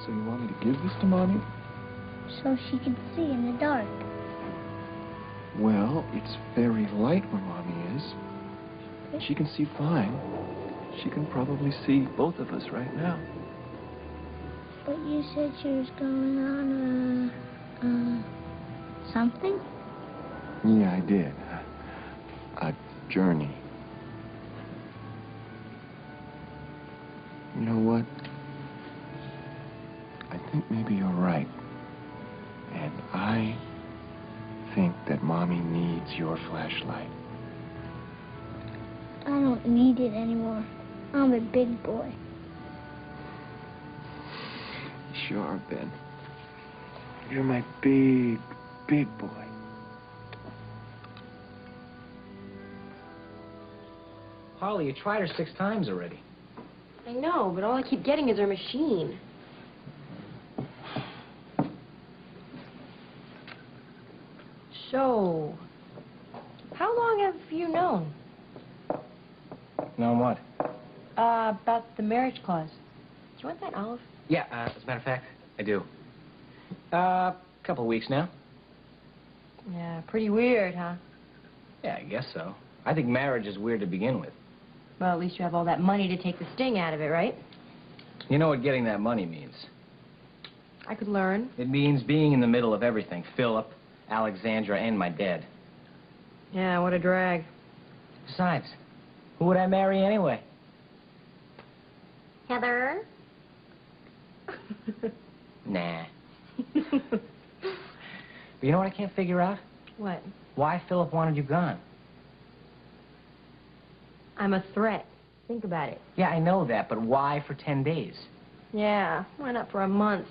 Speaker 1: So you want me to give this to Mommy?
Speaker 18: So she can see in the dark.
Speaker 1: Well, it's very light where Mommy is. She can see fine. She can probably see both of us right now.
Speaker 18: But you said she was going on something?
Speaker 1: Yeah, I did. A journey. You know what? I think maybe you're right. And I think that Mommy needs your flashlight.
Speaker 18: I don't need it anymore. I'm a big boy.
Speaker 1: Sure, Ben. You're my big, big boy.
Speaker 28: Holly, you tried her 6 times already.
Speaker 6: I know, but all I keep getting is her machine. So, how long have you known?
Speaker 7: Known what?
Speaker 6: About the marriage clause. Do you want that, Olive?
Speaker 7: Yeah, as a matter of fact, I do. Couple weeks now.
Speaker 6: Yeah, pretty weird, huh?
Speaker 7: Yeah, I guess so. I think marriage is weird to begin with.
Speaker 6: Well, at least you have all that money to take the sting out of it, right?
Speaker 7: You know what getting that money means?
Speaker 6: I could learn.
Speaker 7: It means being in the middle of everything. Philip, Alexandra, and my dad.
Speaker 6: Yeah, what a drag.
Speaker 7: Besides, who would I marry anyway?
Speaker 6: Heather?
Speaker 7: Nah. But you know what I can't figure out?
Speaker 6: What?
Speaker 7: Why Philip wanted you gone.
Speaker 6: I'm a threat. Think about it.
Speaker 7: Yeah, I know that, but why for 10 days?
Speaker 6: Yeah, why not for a month?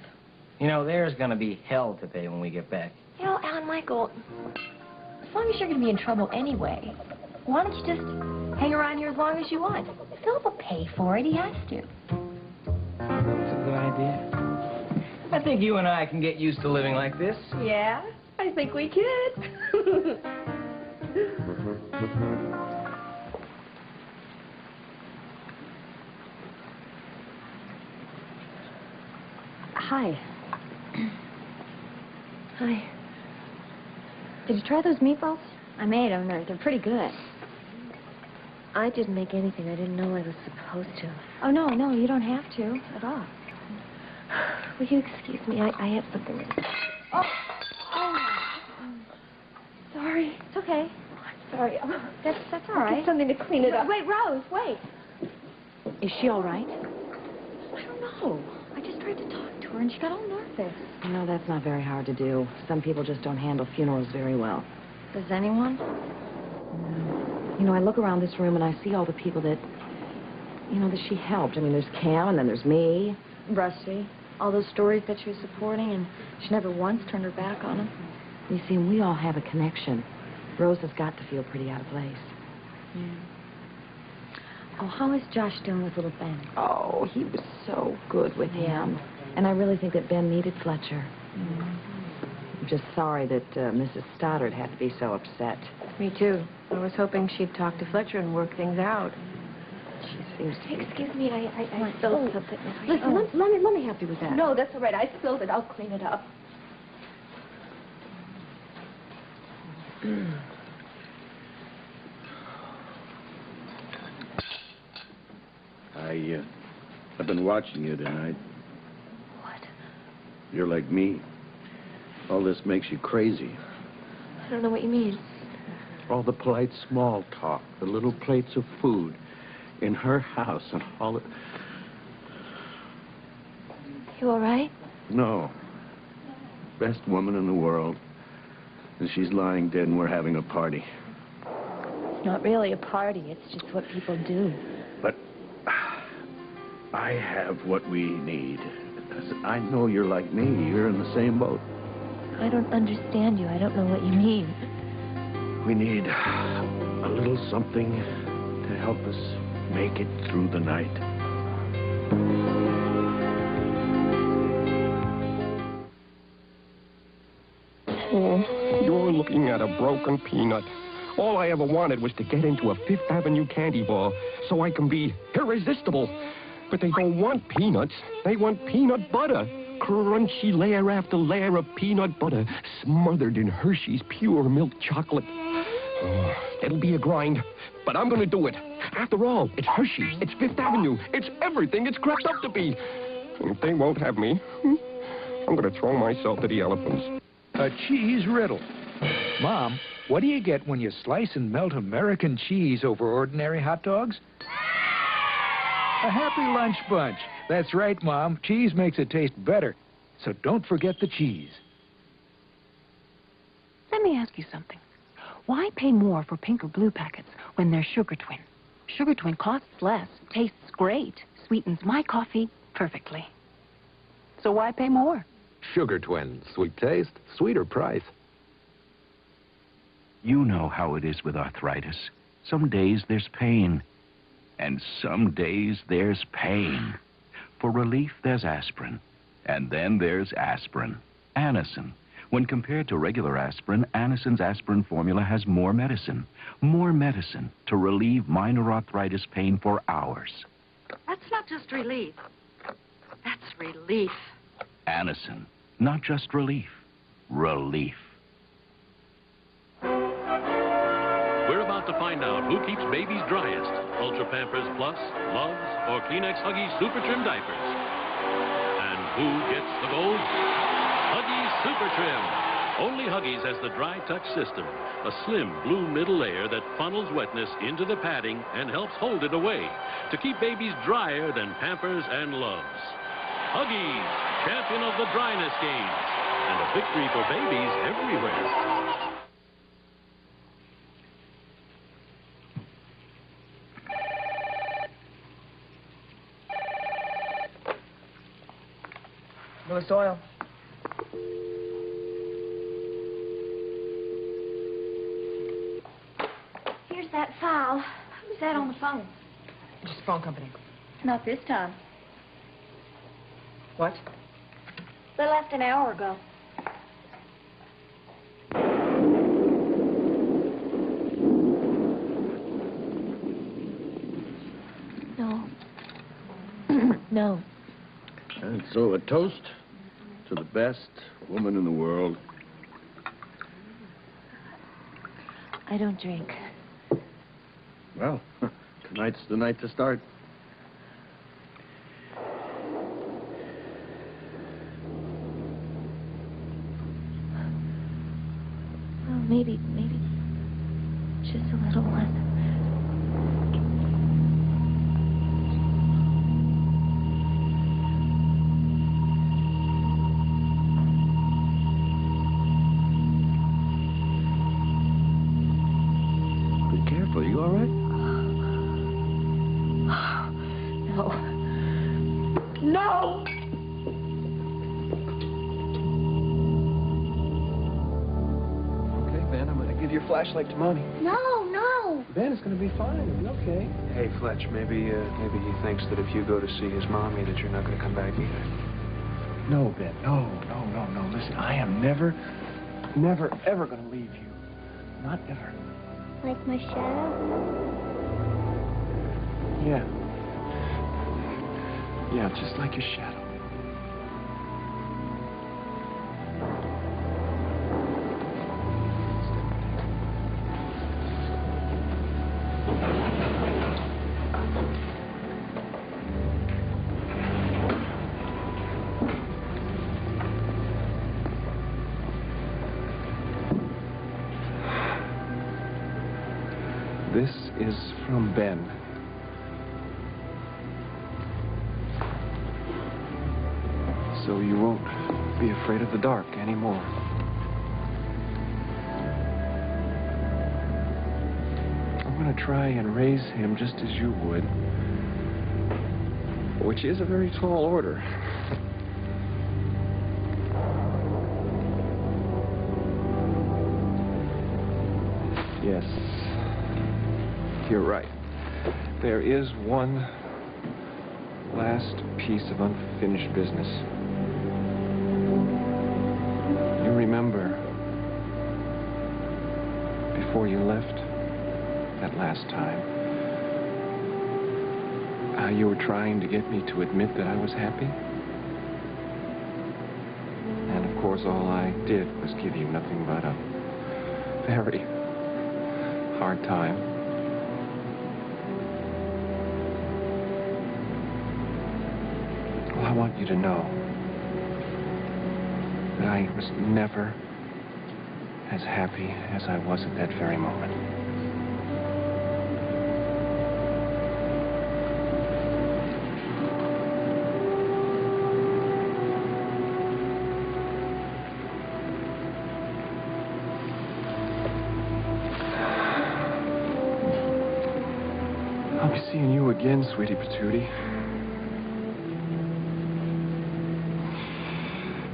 Speaker 7: You know, there's gonna be hell to pay when we get back.
Speaker 6: You know, Alan Michael, as long as you're going to be in trouble anyway, why don't you just hang around here as long as you want? Philip will pay for it. He has to.
Speaker 7: That's a good idea. I think you and I can get used to living like this.
Speaker 6: Yeah, I think we could.
Speaker 11: Hi. Hi. Did you try those meatballs? I made them. They're pretty good. I didn't make anything. I didn't know I was supposed to. Oh, no, you don't have to at all. Will you excuse me? I have something. Oh. Sorry. It's okay. I'm sorry. That's all right. Get something to clean it up. Wait, Rose, wait.
Speaker 2: Is she all right?
Speaker 11: I don't know. I just tried to talk to her, and she got all nervous.
Speaker 2: You know, that's not very hard to do. Some people just don't handle funerals very well.
Speaker 11: Does anyone?
Speaker 2: You know, I look around this room and I see all the people that, you know, that she helped. I mean, there's Cam and then there's me.
Speaker 11: Rusty. All those stories that she was supporting, and she never once turned her back on them.
Speaker 2: You see, we all have a connection. Rose has got to feel pretty out of place.
Speaker 11: Yeah. Oh, how is Josh doing with little Ben?
Speaker 2: Oh, he was so good with him. And I really think that Ben needed Fletcher. I'm just sorry that Mrs. Stoddard had to be so upset.
Speaker 6: Me too. I was hoping she'd talk to Fletcher and work things out.
Speaker 2: She seems to be...
Speaker 11: Excuse me, I spilled something.
Speaker 2: Listen, let me help you with that.
Speaker 11: No, that's all right. I spilled it. I'll clean it up.
Speaker 7: I've been watching you tonight.
Speaker 11: What?
Speaker 7: You're like me. All this makes you crazy.
Speaker 11: I don't know what you mean.
Speaker 7: All the polite small talk, the little plates of food in her house and all it...
Speaker 11: You all right?
Speaker 7: No. Best woman in the world. And she's lying dead and we're having a party.
Speaker 11: It's not really a party. It's just what people do.
Speaker 7: But I have what we need. I know you're like me. You're in the same boat.
Speaker 11: I don't understand you. I don't know what you mean.
Speaker 7: We need a little something to help us make it through the night.
Speaker 21: Oh, you're looking at a broken peanut. All I ever wanted was to get into a Fifth Avenue candy bar so I can be irresistible. But they don't want peanuts. They want peanut butter. Crunchy layer after layer of peanut butter smothered in Hershey's pure milk chocolate. Oh, it'll be a grind, but I'm going to do it. After all, it's Hershey's, it's Fifth Avenue, it's everything it's crept up to be. And if they won't have me, I'm going to throw myself to the elephants.
Speaker 27: A cheese riddle. Mom, what do you get when you slice and melt American cheese over ordinary hot dogs? A happy lunch bunch. That's right, Mom. Cheese makes it taste better. So don't forget the cheese.
Speaker 4: Let me ask you something. Why pay more for pink or blue packets when they're Sugar Twin? Sugar Twin costs less, tastes great, sweetens my coffee perfectly. So why pay more?
Speaker 19: Sugar Twin. Sweet taste, sweeter price.
Speaker 17: You know how it is with arthritis. Some days there's pain. And some days there's pain. For relief, there's aspirin. And then there's aspirin. Anacin. When compared to regular aspirin, Anacin's aspirin formula has more medicine. More medicine to relieve minor arthritis pain for hours.
Speaker 2: That's not just relief. That's relief.
Speaker 17: Anacin. Not just relief. Relief.
Speaker 5: We're about to find out who keeps babies driest. Ultra Pampers Plus, Loves, or Kleenex Huggies Super Trim diapers. And who gets the gold? Huggies Super Trim. Only Huggies has the dry touch system, a slim blue middle layer that funnels wetness into the padding and helps hold it away to keep babies drier than Pampers and Loves. Huggies, champion of the dryness games, and a victory for babies everywhere.
Speaker 10: Louis Doyle.
Speaker 18: Here's that file. Who's that on the phone?
Speaker 10: Just phone company.
Speaker 18: Not this time.
Speaker 10: What?
Speaker 18: They left an hour ago.
Speaker 4: No. No.
Speaker 7: And so a toast to the best woman in the world.
Speaker 4: I don't drink.
Speaker 7: Well, tonight's the night to start.
Speaker 4: Well, maybe just a little one.
Speaker 7: Are you all right?
Speaker 10: No. No!
Speaker 9: Okay, Ben, I'm going to give your flashlight to Mommy.
Speaker 18: No.
Speaker 9: Ben, it's going to be fine. It'll be okay.
Speaker 1: Hey, Fletch, maybe he thinks that if you go to see his mommy that you're not going to come back either.
Speaker 9: No, Ben. No. Listen, I am never, ever going to leave you. Not ever.
Speaker 18: Like my shadow?
Speaker 9: Yeah, just like your shadow. This is from Ben. So you won't be afraid of the dark anymore. I'm going to try and raise him just as you would, which is a very tall order. Yes. You're right. There is one last piece of unfinished business. You remember, before you left that last time, how you were trying to get me to admit that I was happy? And of course, all I did was give you nothing but a very hard time. Well, I want you to know that I was never as happy as I was at that very moment. I'll be seeing you again, sweetie patootie.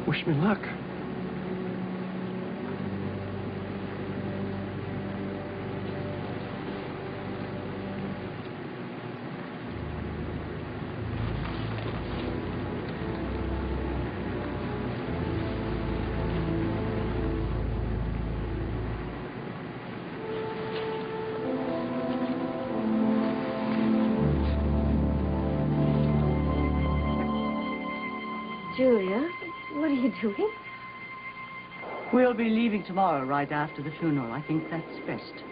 Speaker 9: Wish me luck.
Speaker 11: Julia, what are you doing?
Speaker 8: We'll be leaving tomorrow right after the funeral. I think that's best.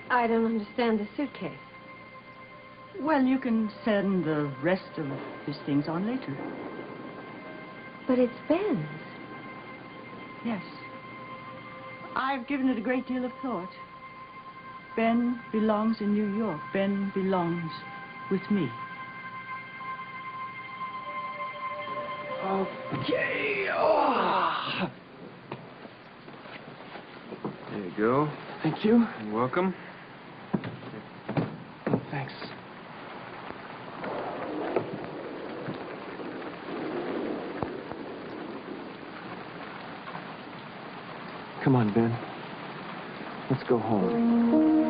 Speaker 11: I don't understand the suitcase.
Speaker 8: Well, you can send the rest of his things on later.
Speaker 11: But it's Ben's.
Speaker 8: Yes. I've given it a great deal of thought. Ben belongs in New York. Ben belongs with me.
Speaker 9: Okay. Oh. There you go.
Speaker 1: Thank you.
Speaker 9: You're welcome.
Speaker 1: Oh, thanks. Come on, Ben. Let's go home.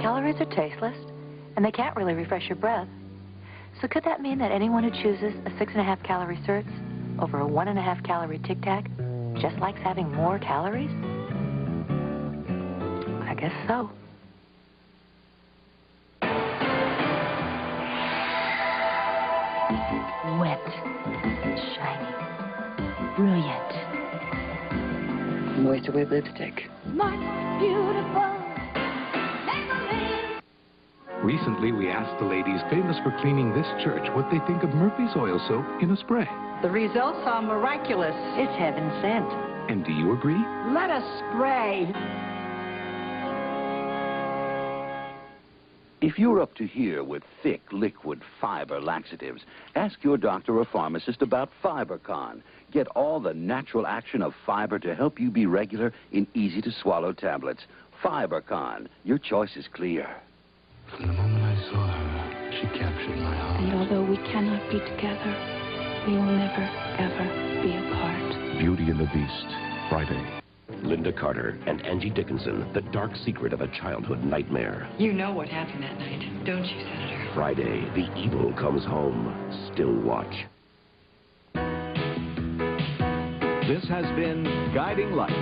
Speaker 4: Calories are tasteless, and they can't really refresh your breath. So could that mean that anyone who chooses a 6.5 calorie certs over a 1.5 calorie Tic Tac just likes having more calories? I guess so. Wet, shiny, brilliant.
Speaker 16: Moist whip lipstick.
Speaker 13: My beautiful.
Speaker 22: Recently, we asked the ladies famous for cleaning this church what they think of Murphy's oil soap in a spray.
Speaker 23: The results are miraculous.
Speaker 4: It's heaven sent.
Speaker 22: And do you agree?
Speaker 23: Let us spray.
Speaker 7: If you're up to here with thick, liquid fiber laxatives, ask your doctor or pharmacist about FiberCon. Get all the natural action of fiber to help you be regular in easy-to-swallow tablets. FiberCon. Your choice is clear.
Speaker 17: From the moment I saw her, she captured my heart.
Speaker 2: And although we cannot be together, we will never, ever be apart.
Speaker 24: Beauty and the Beast, Friday.
Speaker 25: Linda Carter and Angie Dickinson, The Dark Secret of a Childhood Nightmare.
Speaker 26: You know what happened that night, don't you, Senator?
Speaker 25: Friday, The Evil Comes Home. Still watch.
Speaker 28: This has been Guiding Light.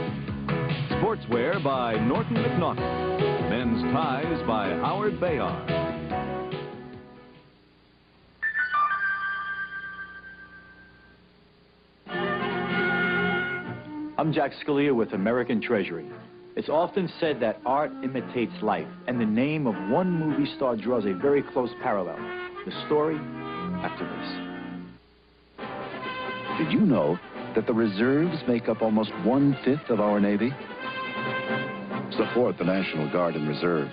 Speaker 28: Sportswear by Norton McNaughton. Men's Ties by Howard Bayard.
Speaker 29: I'm Jack Scalia with American Treasury. It's often said that art imitates life, and the name of one movie star draws a very close parallel. The story after this.
Speaker 7: Did you know that the reserves make up almost 1/5 of our Navy? Support the National Guard and Reserve.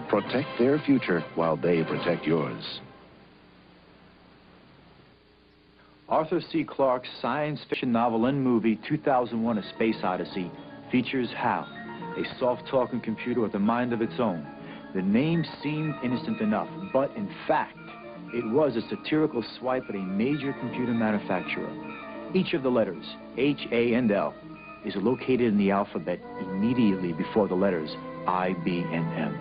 Speaker 7: Protect their future while they protect yours.
Speaker 29: Arthur C. Clarke's science fiction novel and movie 2001: A Space Odyssey features Hal, a soft-talking computer with a mind of its own. The name seemed innocent enough, but in fact, it was a satirical swipe at a major computer manufacturer. Each of the letters, H, A, and L, is located in the alphabet immediately before the letters I, B, and M.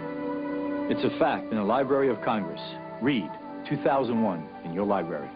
Speaker 29: It's a fact in the Library of Congress. Read 2001 in your library.